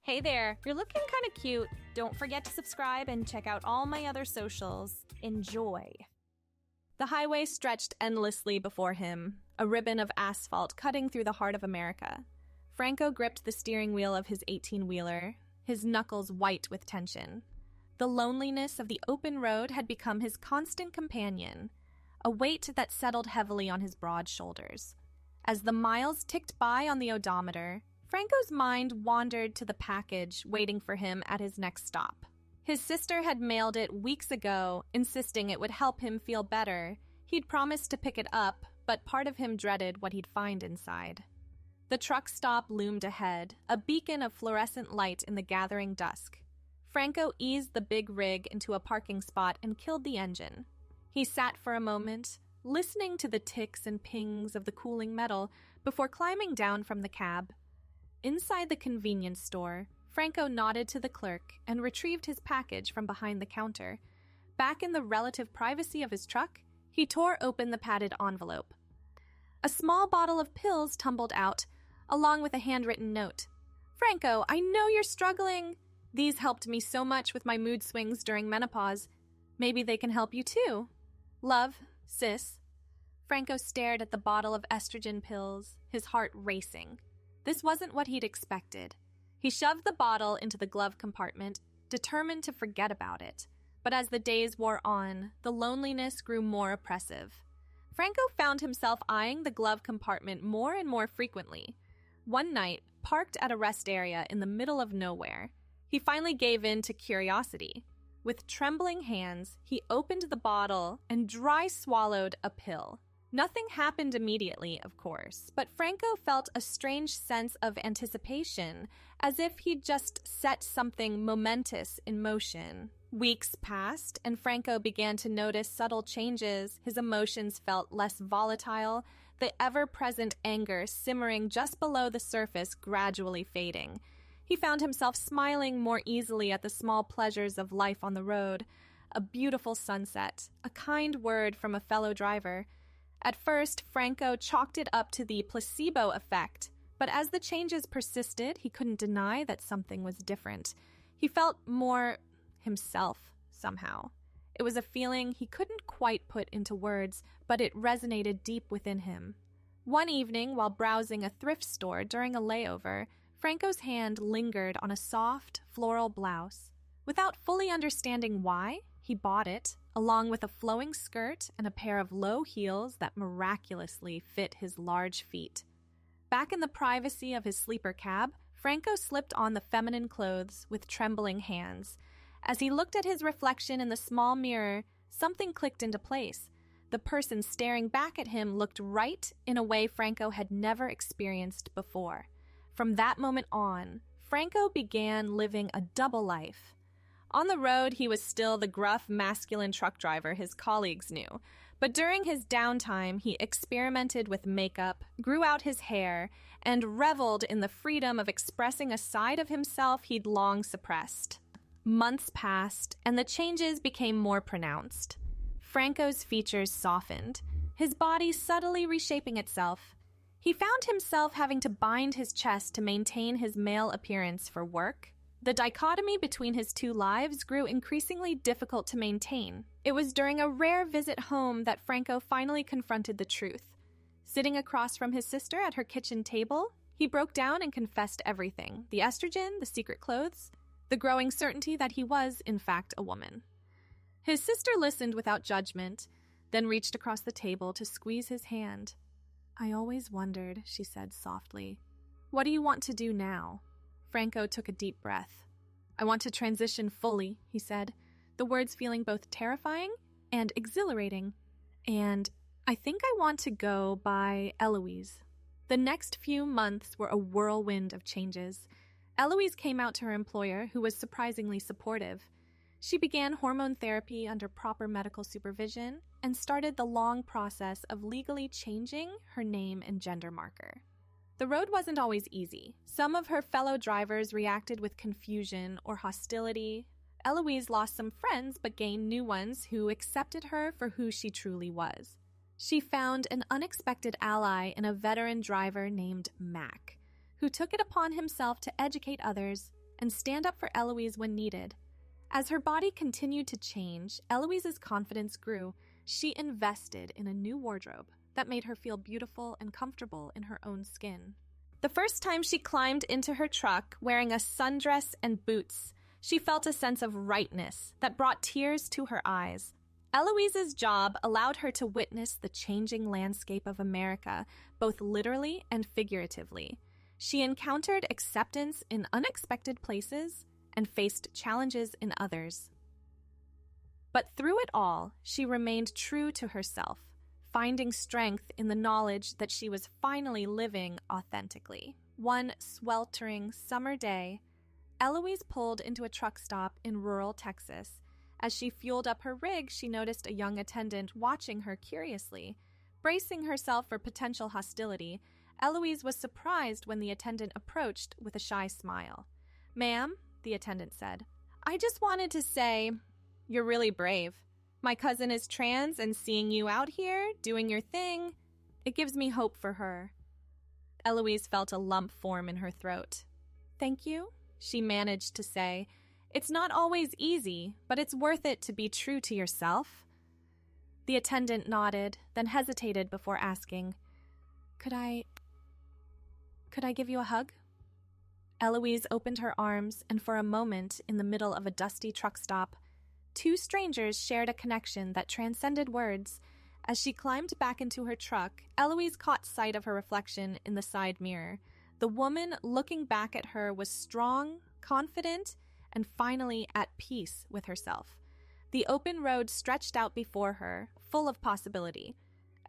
Hey there, you're looking kind of cute. Don't forget to subscribe and check out all my other socials. Enjoy. The highway stretched endlessly before him, a ribbon of asphalt cutting through the heart of America. Franco gripped the steering wheel of his 18-wheeler, his knuckles white with tension. The loneliness of the open road had become his constant companion, a weight that settled heavily on his broad shoulders. As the miles ticked by on the odometer, Franco's mind wandered to the package waiting for him at his next stop. His sister had mailed it weeks ago, insisting it would help him feel better. He'd promised to pick it up, but part of him dreaded what he'd find inside. The truck stop loomed ahead, a beacon of fluorescent light in the gathering dusk. Franco eased the big rig into a parking spot and killed the engine. He sat for a moment, listening to the ticks and pings of the cooling metal before climbing down from the cab. Inside the convenience store, Franco nodded to the clerk and retrieved his package from behind the counter. Back in the relative privacy of his truck, he tore open the padded envelope. A small bottle of pills tumbled out, along with a handwritten note. "Franco, I know you're struggling. These helped me so much with my mood swings during menopause. Maybe they can help you too. Love, sis." Franco stared at the bottle of estrogen pills, his heart racing. This wasn't what he'd expected. He shoved the bottle into the glove compartment, determined to forget about it. But as the days wore on, the loneliness grew more oppressive. Franco found himself eyeing the glove compartment more and more frequently. One night, parked at a rest area in the middle of nowhere, he finally gave in to curiosity. With trembling hands, he opened the bottle and dry swallowed a pill. Nothing happened immediately, of course, but Franco felt a strange sense of anticipation, as if he'd just set something momentous in motion. Weeks passed, and Franco began to notice subtle changes. His emotions felt less volatile, the ever-present anger simmering just below the surface gradually fading. He found himself smiling more easily at the small pleasures of life on the road, a beautiful sunset, a kind word from a fellow driver. At first, Franco chalked it up to the placebo effect, but as the changes persisted, he couldn't deny that something was different. He felt more himself, somehow. It was a feeling he couldn't quite put into words, but it resonated deep within him. One evening, while browsing a thrift store during a layover, Franco's hand lingered on a soft, floral blouse. Without fully understanding why, he bought it, along with a flowing skirt and a pair of low heels that miraculously fit his large feet. Back in the privacy of his sleeper cab, Franco slipped on the feminine clothes with trembling hands. As he looked at his reflection in the small mirror, something clicked into place. The person staring back at him looked right in a way Franco had never experienced before. From that moment on, Franco began living a double life. On the road, he was still the gruff, masculine truck driver his colleagues knew. But during his downtime, he experimented with makeup, grew out his hair, and reveled in the freedom of expressing a side of himself he'd long suppressed. Months passed, and the changes became more pronounced. Franco's features softened, his body subtly reshaping itself. He found himself having to bind his chest to maintain his male appearance for work. The dichotomy between his two lives grew increasingly difficult to maintain. It was during a rare visit home that Franco finally confronted the truth. Sitting across from his sister at her kitchen table, he broke down and confessed everything: the estrogen, the secret clothes, the growing certainty that he was, in fact, a woman. His sister listened without judgment, then reached across the table to squeeze his hand. "I always wondered," she said softly. "What do you want to do now?" Franco took a deep breath. "I want to transition fully," he said, the words feeling both terrifying and exhilarating. "And I think I want to go by Eloise." The next few months were a whirlwind of changes. Eloise came out to her employer, who was surprisingly supportive. She began hormone therapy under proper medical supervision and started the long process of legally changing her name and gender marker. The road wasn't always easy. Some of her fellow drivers reacted with confusion or hostility. Eloise lost some friends but gained new ones who accepted her for who she truly was. She found an unexpected ally in a veteran driver named Mac, who took it upon himself to educate others and stand up for Eloise when needed. As her body continued to change, Eloise's confidence grew. She invested in a new wardrobe that made her feel beautiful and comfortable in her own skin. The first time she climbed into her truck wearing a sundress and boots, she felt a sense of rightness that brought tears to her eyes. Eloise's job allowed her to witness the changing landscape of America, both literally and figuratively. She encountered acceptance in unexpected places and faced challenges in others. But through it all, she remained true to herself, finding strength in the knowledge that she was finally living authentically. One sweltering summer day, Eloise pulled into a truck stop in rural Texas. As she fueled up her rig, she noticed a young attendant watching her curiously. Bracing herself for potential hostility, Eloise was surprised when the attendant approached with a shy smile. "Ma'am," the attendant said, "I just wanted to say, you're really brave. My cousin is trans, and seeing you out here, doing your thing, it gives me hope for her." Eloise felt a lump form in her throat. "Thank you," she managed to say. "It's not always easy, but it's worth it to be true to yourself." The attendant nodded, then hesitated before asking, Could I give you a hug?" Eloise opened her arms, and for a moment, in the middle of a dusty truck stop, two strangers shared a connection that transcended words. As she climbed back into her truck, Eloise caught sight of her reflection in the side mirror. The woman looking back at her was strong, confident, and finally at peace with herself. The open road stretched out before her, full of possibility.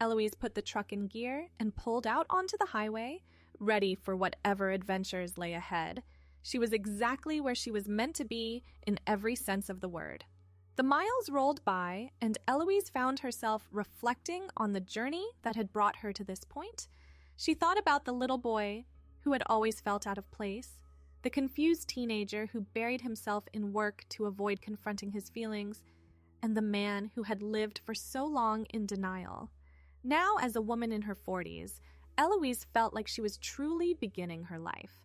Eloise put the truck in gear and pulled out onto the highway, ready for whatever adventures lay ahead. She was exactly where she was meant to be in every sense of the word. The miles rolled by, and Eloise found herself reflecting on the journey that had brought her to this point. She thought about the little boy who had always felt out of place, the confused teenager who buried himself in work to avoid confronting his feelings, and the man who had lived for so long in denial. Now, as a woman in her 40s, Eloise felt like she was truly beginning her life.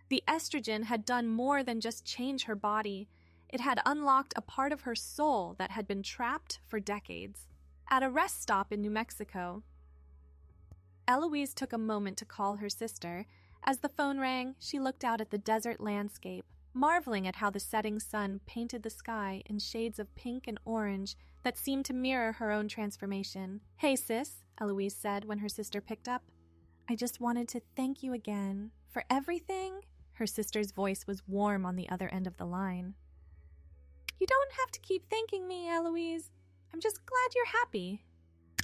The estrogen had done more than just change her body. It had unlocked a part of her soul that had been trapped for decades. At a rest stop in New Mexico, Eloise took a moment to call her sister. As the phone rang, she looked out at the desert landscape, marveling at how the setting sun painted the sky in shades of pink and orange that seemed to mirror her own transformation. "Hey, sis," Eloise said when her sister picked up. "I just wanted to thank you again for everything." Her sister's voice was warm on the other end of the line. "You don't have to keep thanking me, Eloise. I'm just glad you're happy."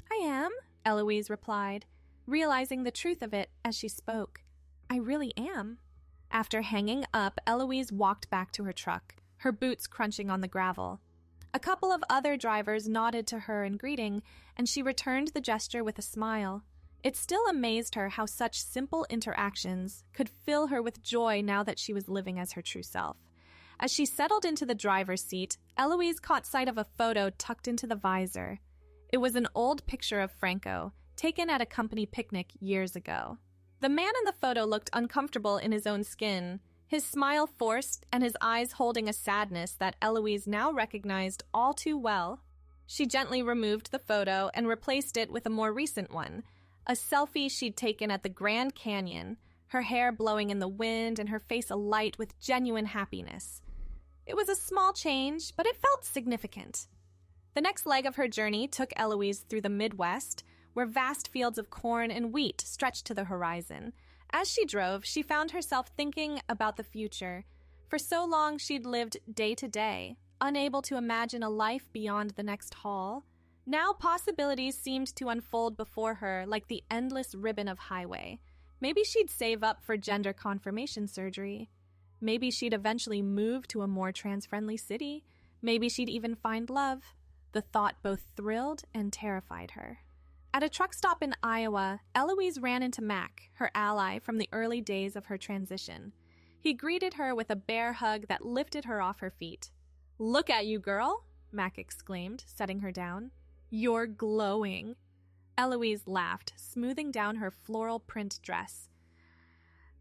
"I am," Eloise replied, realizing the truth of it as she spoke. "I really am." After hanging up, Eloise walked back to her truck, her boots crunching on the gravel. A couple of other drivers nodded to her in greeting, and she returned the gesture with a smile. It still amazed her how such simple interactions could fill her with joy now that she was living as her true self. As she settled into the driver's seat, Eloise caught sight of a photo tucked into the visor. It was an old picture of Franco, taken at a company picnic years ago. The man in the photo looked uncomfortable in his own skin, his smile forced and his eyes holding a sadness that Eloise now recognized all too well. She gently removed the photo and replaced it with a more recent one, a selfie she'd taken at the Grand Canyon, her hair blowing in the wind and her face alight with genuine happiness. It was a small change, but it felt significant. The next leg of her journey took Eloise through the Midwest, where vast fields of corn and wheat stretched to the horizon. As she drove, she found herself thinking about the future. For so long, she'd lived day to day, unable to imagine a life beyond the next haul. Now possibilities seemed to unfold before her like the endless ribbon of highway. Maybe she'd save up for gender confirmation surgery. Maybe she'd eventually move to a more trans-friendly city. Maybe she'd even find love. The thought both thrilled and terrified her. At a truck stop in Iowa, Eloise ran into Mac, her ally from the early days of her transition. He greeted her with a bear hug that lifted her off her feet. "Look at you, girl," Mac exclaimed, setting her down. "You're glowing." Eloise laughed, smoothing down her floral print dress.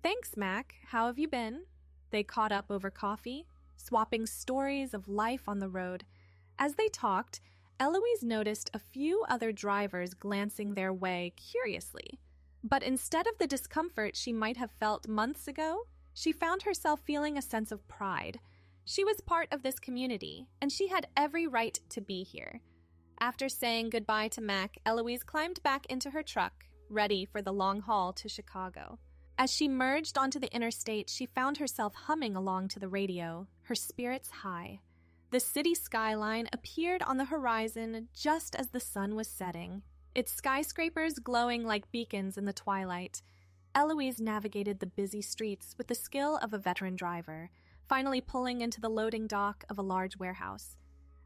"Thanks, Mac. How have you been?" They caught up over coffee, swapping stories of life on the road. As they talked, Eloise noticed a few other drivers glancing their way curiously. But instead of the discomfort she might have felt months ago, she found herself feeling a sense of pride. She was part of this community, and she had every right to be here. After saying goodbye to Mac, Eloise climbed back into her truck, ready for the long haul to Chicago. As she merged onto the interstate, she found herself humming along to the radio, her spirits high. The city skyline appeared on the horizon just as the sun was setting, its skyscrapers glowing like beacons in the twilight. Eloise navigated the busy streets with the skill of a veteran driver, finally pulling into the loading dock of a large warehouse.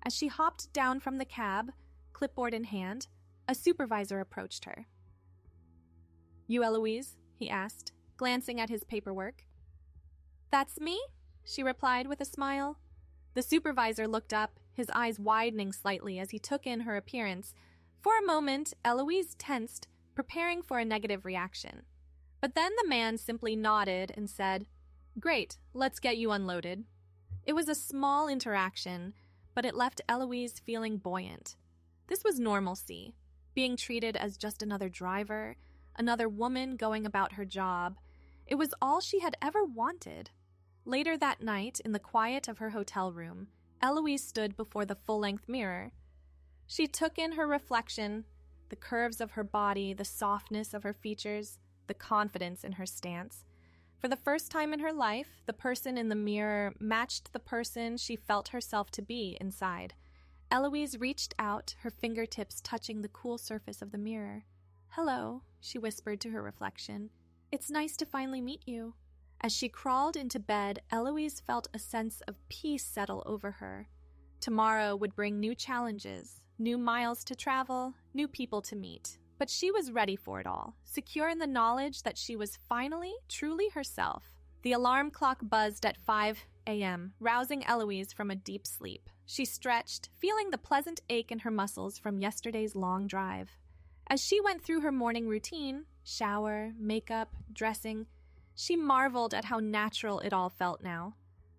As she hopped down from the cab, clipboard in hand, a supervisor approached her. "You Eloise?" he asked, glancing at his paperwork. "That's me," she replied with a smile. The supervisor looked up, his eyes widening slightly as he took in her appearance. For a moment, Eloise tensed, preparing for a negative reaction. But then the man simply nodded and said, "Great, let's get you unloaded." It was a small interaction, but it left Eloise feeling buoyant. This was normalcy, being treated as just another driver, another woman going about her job. It was all she had ever wanted. Later that night, in the quiet of her hotel room, Eloise stood before the full-length mirror. She took in her reflection, the curves of her body, the softness of her features, the confidence in her stance. For the first time in her life, the person in the mirror matched the person she felt herself to be inside. Eloise reached out, her fingertips touching the cool surface of the mirror. "Hello," she whispered to her reflection. "It's nice to finally meet you." As she crawled into bed, Eloise felt a sense of peace settle over her. Tomorrow would bring new challenges, new miles to travel, new people to meet. But she was ready for it all, secure in the knowledge that she was finally, truly herself. The alarm clock buzzed at 5 a.m., rousing Eloise from a deep sleep. She stretched, feeling the pleasant ache in her muscles from yesterday's long drive. As she went through her morning routine, shower, makeup, dressing, she marveled at how natural it all felt now.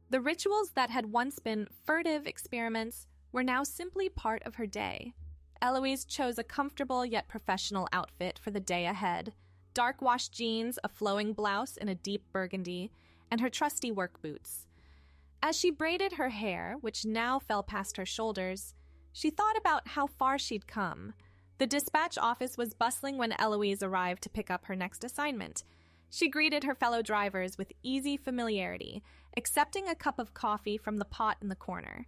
The rituals that had once been furtive experiments were now simply part of her day. Eloise chose a comfortable yet professional outfit for the day ahead. Dark wash jeans, a flowing blouse in a deep burgundy, and her trusty work boots. As she braided her hair, which now fell past her shoulders, she thought about how far she'd come. The dispatch office was bustling when Eloise arrived to pick up her next assignment. She greeted her fellow drivers with easy familiarity, accepting a cup of coffee from the pot in the corner.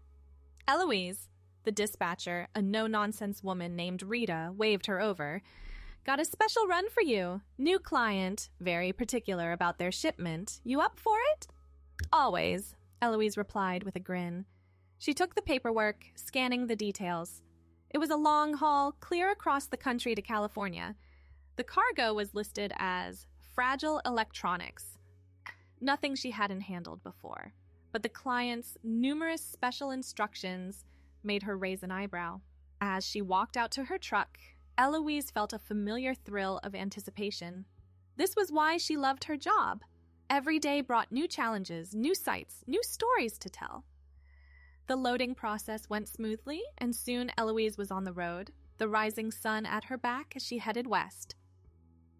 Eloise, the dispatcher, a no-nonsense woman named Rita, waved her over. "Got a special run for you. New client, very particular about their shipment. You up for it?" "Always," Eloise replied with a grin. She took the paperwork, scanning the details. It was a long haul, clear across the country to California. The cargo was listed as fragile electronics. Nothing she hadn't handled before. But the client's numerous special instructions made her raise an eyebrow. As she walked out to her truck, Eloise felt a familiar thrill of anticipation. This was why she loved her job. Every day brought new challenges, new sights, new stories to tell. The loading process went smoothly, and soon Eloise was on the road, the rising sun at her back as she headed west.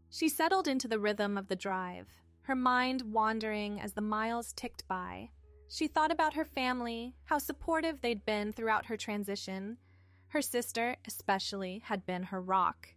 She settled into the rhythm of the drive, her mind wandering as the miles ticked by. She thought about her family, how supportive they'd been throughout her transition. Her sister, especially, had been her rock.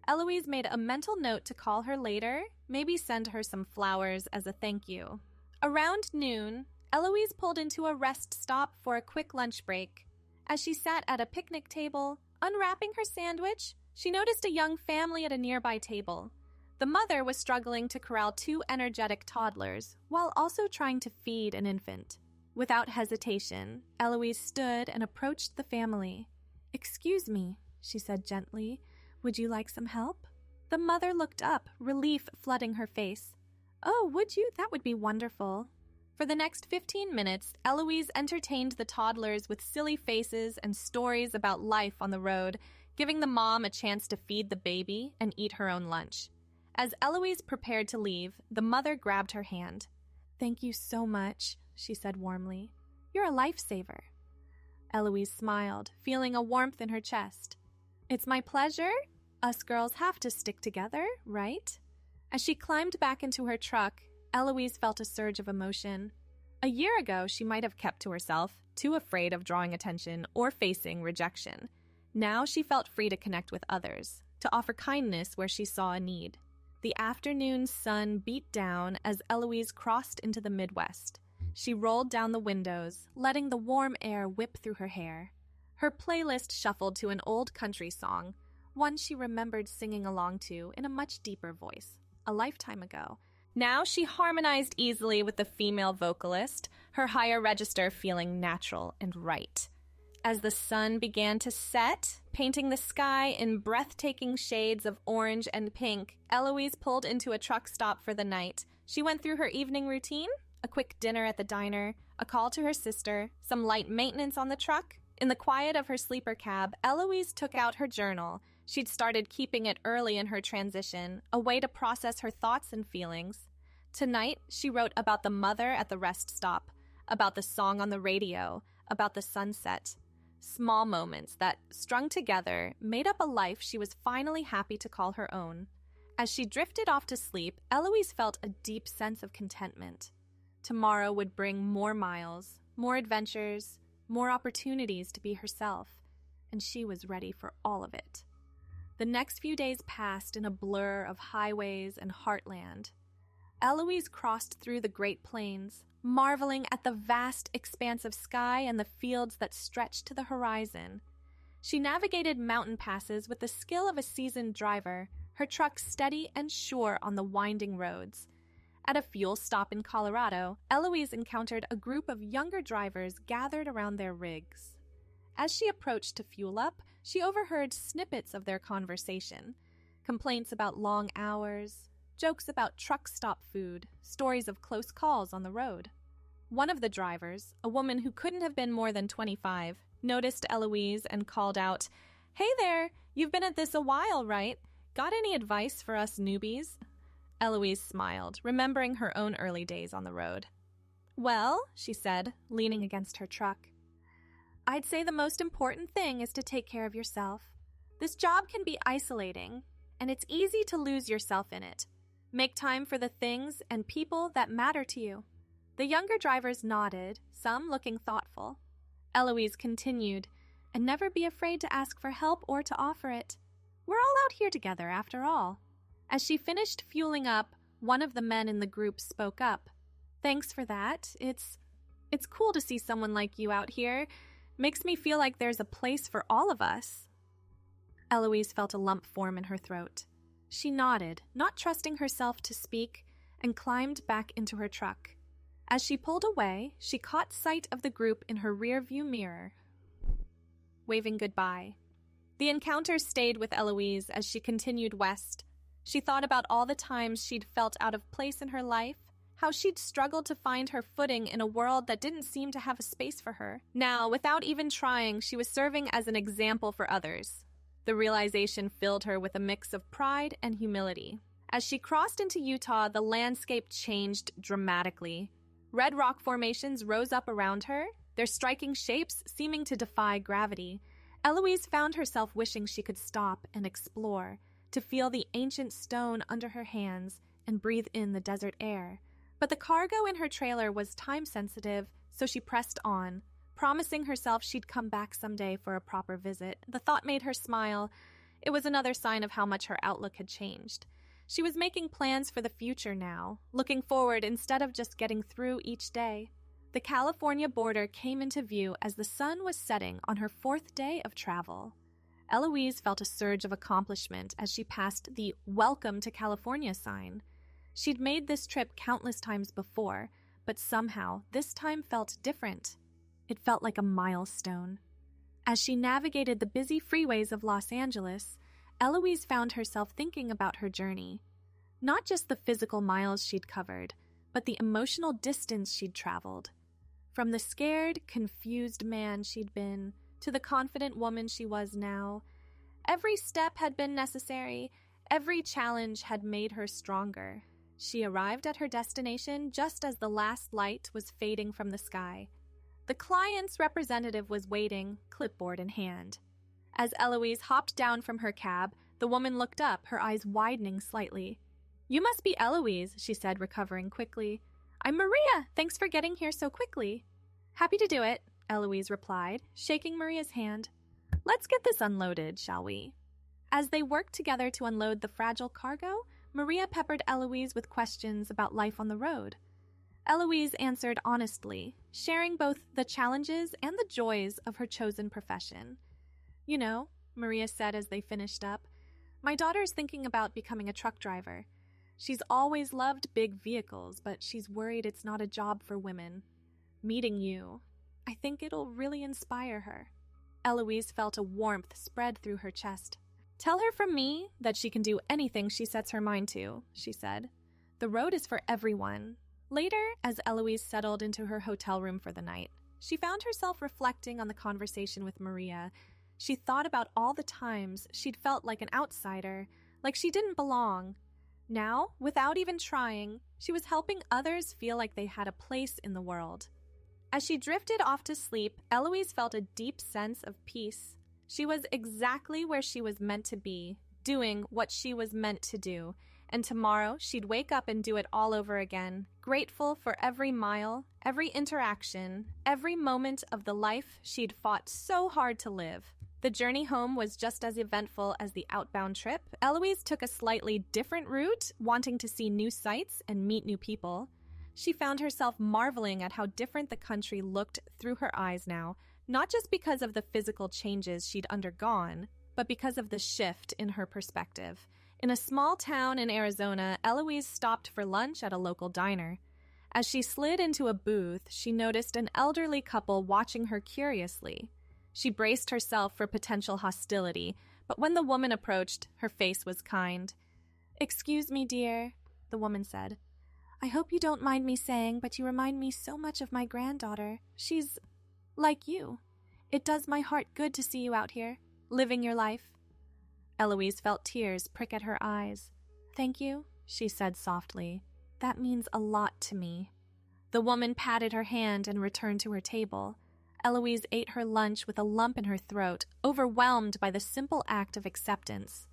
Eloise made a mental note to call her later, maybe send her some flowers as a thank you. Around noon, Eloise pulled into a rest stop for a quick lunch break. As she sat at a picnic table, unwrapping her sandwich, she noticed a young family at a nearby table. The mother was struggling to corral two energetic toddlers, while also trying to feed an infant. Without hesitation, Eloise stood and approached the family. "Excuse me," she said gently. "Would you like some help?" The mother looked up, relief flooding her face. "Oh, would you? That would be wonderful." For the next 15 minutes, Eloise entertained the toddlers with silly faces and stories about life on the road, giving the mom a chance to feed the baby and eat her own lunch. As Eloise prepared to leave, the mother grabbed her hand. "Thank you so much," she said warmly. "You're a lifesaver." Eloise smiled, feeling a warmth in her chest. "It's my pleasure. Us girls have to stick together, right?" As she climbed back into her truck, Eloise felt a surge of emotion. A year ago, she might have kept to herself, too afraid of drawing attention or facing rejection. Now she felt free to connect with others, to offer kindness where she saw a need. The afternoon sun beat down as Eloise crossed into the Midwest. She rolled down the windows, letting the warm air whip through her hair. Her playlist shuffled to an old country song, one she remembered singing along to in a much deeper voice, a lifetime ago. Now she harmonized easily with the female vocalist, her higher register feeling natural and right. As the sun began to set, painting the sky in breathtaking shades of orange and pink, Eloise pulled into a truck stop for the night. She went through her evening routine, a quick dinner at the diner, a call to her sister, some light maintenance on the truck. In the quiet of her sleeper cab, Eloise took out her journal. She'd started keeping it early in her transition, a way to process her thoughts and feelings. Tonight, she wrote about the mother at the rest stop, about the song on the radio, about the sunset. Small moments that, strung together, made up a life she was finally happy to call her own. As she drifted off to sleep, Eloise felt a deep sense of contentment. Tomorrow would bring more miles, more adventures, more opportunities to be herself, and she was ready for all of it. The next few days passed in a blur of highways and heartland. Eloise crossed through the Great Plains, marveling at the vast expanse of sky and the fields that stretched to the horizon. She navigated mountain passes with the skill of a seasoned driver, her truck steady and sure on the winding roads. At a fuel stop in Colorado, Eloise encountered a group of younger drivers gathered around their rigs. As she approached to fuel up, she overheard snippets of their conversation. Complaints about long hours, jokes about truck stop food, stories of close calls on the road. One of the drivers, a woman who couldn't have been more than 25, noticed Eloise and called out, "Hey there, you've been at this a while, right? Got any advice for us newbies?" Eloise smiled, remembering her own early days on the road. "Well," she said, leaning against her truck, "I'd say the most important thing is to take care of yourself. This job can be isolating, and it's easy to lose yourself in it. Make time for the things and people that matter to you." The younger drivers nodded, some looking thoughtful. Eloise continued, "And never be afraid to ask for help or to offer it. We're all out here together, after all." As she finished fueling up, one of the men in the group spoke up. "Thanks for that. It's cool to see someone like you out here. Makes me feel like there's a place for all of us." Eloise felt a lump form in her throat. She nodded, not trusting herself to speak, and climbed back into her truck. As she pulled away, she caught sight of the group in her rearview mirror, waving goodbye. The encounter stayed with Eloise as she continued west. She thought about all the times she'd felt out of place in her life, how she'd struggled to find her footing in a world that didn't seem to have a space for her. Now, without even trying, she was serving as an example for others. The realization filled her with a mix of pride and humility. As she crossed into Utah, the landscape changed dramatically. Red rock formations rose up around her, their striking shapes seeming to defy gravity. Eloise found herself wishing she could stop and explore, to feel the ancient stone under her hands and breathe in the desert air. But the cargo in her trailer was time-sensitive, so she pressed on, promising herself she'd come back someday for a proper visit. The thought made her smile. It was another sign of how much her outlook had changed. She was making plans for the future now, looking forward instead of just getting through each day. The California border came into view as the sun was setting on her 4th day of travel. Eloise felt a surge of accomplishment as she passed the "Welcome to California" sign. She'd made this trip countless times before, but somehow this time felt different. It felt like a milestone. As she navigated the busy freeways of Los Angeles, Eloise found herself thinking about her journey. Not just the physical miles she'd covered, but the emotional distance she'd traveled. From the scared, confused man she'd been to the confident woman she was now, every step had been necessary, every challenge had made her stronger. She arrived at her destination just as the last light was fading from the sky. The client's representative was waiting, clipboard in hand. As Eloise hopped down from her cab, the woman looked up, her eyes widening slightly. "You must be Eloise," she said, recovering quickly. "I'm Maria. Thanks for getting here so quickly." "Happy to do it," Eloise replied, shaking Maria's hand. "Let's get this unloaded, shall we?" As they worked together to unload the fragile cargo, Maria peppered Eloise with questions about life on the road. Eloise answered honestly, sharing both the challenges and the joys of her chosen profession. "You know," Maria said as they finished up, "my daughter's thinking about becoming a truck driver. She's always loved big vehicles, but she's worried it's not a job for women. Meeting you, I think it'll really inspire her." Eloise felt a warmth spread through her chest. "Tell her from me that she can do anything she sets her mind to," she said. "The road is for everyone." Later, as Eloise settled into her hotel room for the night, she found herself reflecting on the conversation with Maria. She thought about all the times she'd felt like an outsider, like she didn't belong. Now, without even trying, she was helping others feel like they had a place in the world. As she drifted off to sleep, Eloise felt a deep sense of peace. She was exactly where she was meant to be, doing what she was meant to do, and tomorrow she'd wake up and do it all over again, grateful for every mile, every interaction, every moment of the life she'd fought so hard to live. The journey home was just as eventful as the outbound trip. Eloise took a slightly different route, wanting to see new sights and meet new people. She found herself marveling at how different the country looked through her eyes now, not just because of the physical changes she'd undergone, but because of the shift in her perspective. In a small town in Arizona, Eloise stopped for lunch at a local diner. As she slid into a booth, she noticed an elderly couple watching her curiously. She braced herself for potential hostility, but when the woman approached, her face was kind. "Excuse me, dear," the woman said. "I hope you don't mind me saying, but you remind me so much of my granddaughter. She's like you. It does my heart good to see you out here, living your life." Eloise felt tears prick at her eyes. "Thank you," she said softly. "That means a lot to me." The woman patted her hand and returned to her table. Eloise ate her lunch with a lump in her throat, overwhelmed by the simple act of acceptance.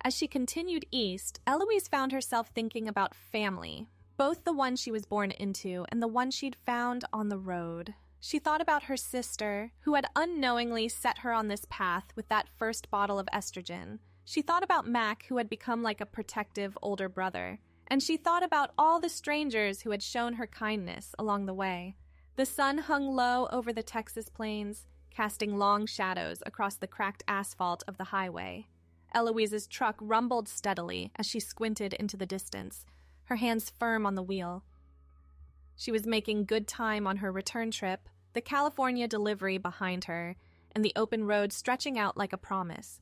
As she continued east, Eloise found herself thinking about family, both the one she was born into and the one she'd found on the road. She thought about her sister, who had unknowingly set her on this path with that first bottle of estrogen. She thought about Mac, who had become like a protective older brother. And she thought about all the strangers who had shown her kindness along the way. The sun hung low over the Texas plains, casting long shadows across the cracked asphalt of the highway. Eloise's truck rumbled steadily as she squinted into the distance, her hands firm on the wheel. She was making good time on her return trip, the California delivery behind her, and the open road stretching out like a promise.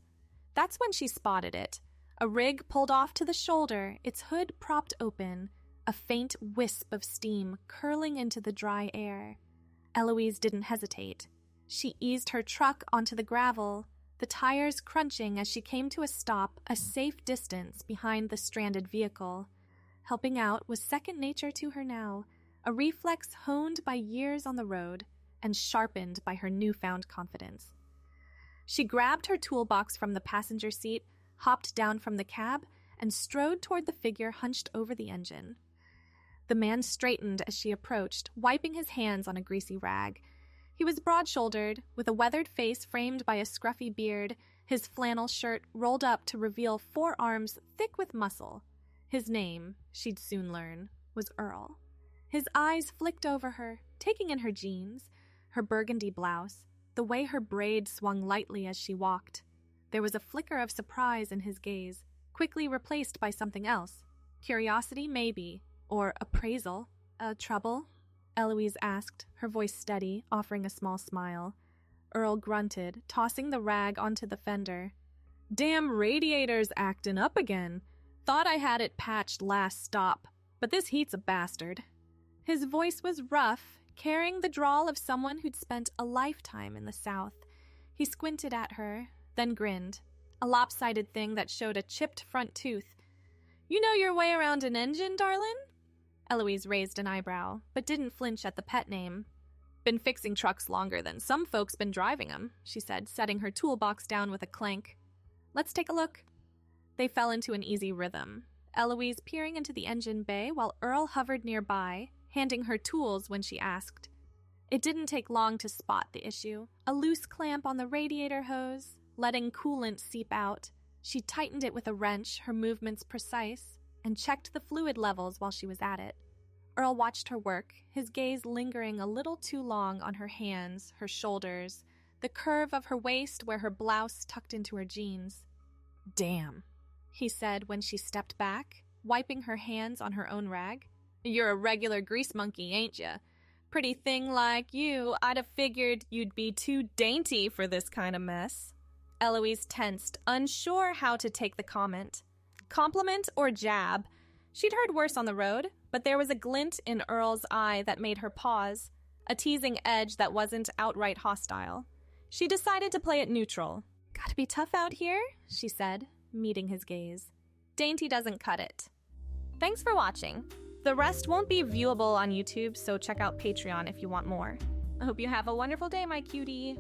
That's when she spotted it. A rig pulled off to the shoulder, its hood propped open, a faint wisp of steam curling into the dry air. Eloise didn't hesitate. She eased her truck onto the gravel, the tires crunching as she came to a stop a safe distance behind the stranded vehicle. Helping out was second nature to her now, a reflex honed by years on the road and sharpened by her newfound confidence. She grabbed her toolbox from the passenger seat, hopped down from the cab, and strode toward the figure hunched over the engine. The man straightened as she approached, wiping his hands on a greasy rag. He was broad-shouldered, with a weathered face framed by a scruffy beard, his flannel shirt rolled up to reveal forearms thick with muscle. His name, she'd soon learn, was Earl. His eyes flicked over her, taking in her jeans, her burgundy blouse, the way her braid swung lightly as she walked. There was a flicker of surprise in his gaze, quickly replaced by something else. Curiosity, maybe, or appraisal. Trouble? Eloise asked, her voice steady, offering a small smile. Earl grunted, tossing the rag onto the fender. "Damn radiator's actin' up again. Thought I had it patched last stop, but this heat's a bastard." His voice was rough, carrying the drawl of someone who'd spent a lifetime in the South. He squinted at her, then grinned, a lopsided thing that showed a chipped front tooth. You know your way around an engine, darlin'? Eloise raised an eyebrow, but didn't flinch at the pet name. Been fixing trucks longer than some folks been driving 'em, she said, setting her toolbox down with a clank. Let's take a look. They fell into an easy rhythm, Eloise peering into the engine bay while Earl hovered nearby, handing her tools when she asked. It didn't take long to spot the issue. A loose clamp on the radiator hose, letting coolant seep out. She tightened it with a wrench, her movements precise, and checked the fluid levels while she was at it. Earl watched her work, his gaze lingering a little too long on her hands, her shoulders, the curve of her waist where her blouse tucked into her jeans. Damn, he said when she stepped back, wiping her hands on her own rag. You're a regular grease monkey, ain't ya? Pretty thing like you, I'd have figured you'd be too dainty for this kind of mess. Eloise tensed, unsure how to take the comment. Compliment or jab? She'd heard worse on the road, but there was a glint in Earl's eye that made her pause, a teasing edge that wasn't outright hostile. She decided to play it neutral. Gotta be tough out here, she said, meeting his gaze. Dainty doesn't cut it. Thanks for watching. The rest won't be viewable on YouTube, so check out Patreon if you want more. I hope you have a wonderful day, my cutie.